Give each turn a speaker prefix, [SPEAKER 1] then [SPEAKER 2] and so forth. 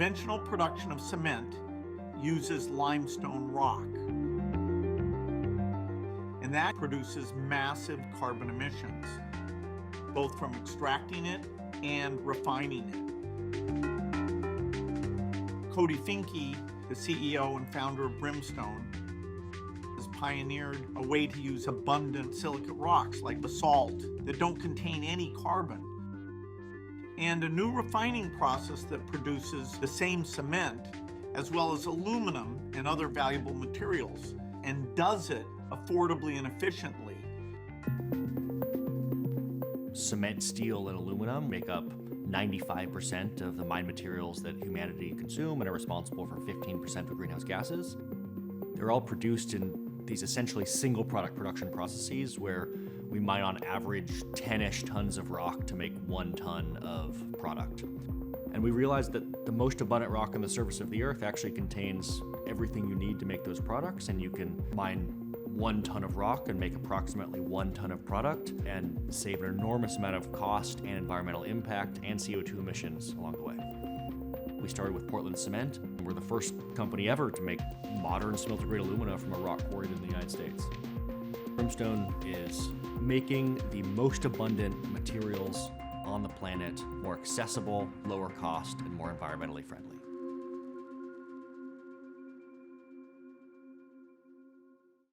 [SPEAKER 1] Conventional production of cement uses limestone rock, and that produces massive carbon emissions, both from extracting it and refining it. Cody Finke, the CEO and founder of Brimstone, has pioneered a way to use abundant silicate rocks like basalt that don't contain any carbon, and a new refining process that produces the same cement as well as aluminum and other valuable materials, and does it affordably and efficiently.
[SPEAKER 2] Cement, steel, and aluminum make up 95% of the mine materials that humanity consume and are responsible for 15% of greenhouse gases. They're all produced in these essentially single product production processes where we mine on average 10-ish tons of rock to make 1 ton of product. And we realized that the most abundant rock on the surface of the earth actually contains everything you need to make those products, and you can mine 1 ton of rock and make approximately 1 ton of product and save an enormous amount of cost and environmental impact and CO2 emissions along the way. We started with Portland cement, and we're the first company ever to make modern smelter-grade alumina from a rock quarried in the United States. Brimstone is making the most abundant materials on the planet more accessible, lower cost, and more environmentally friendly.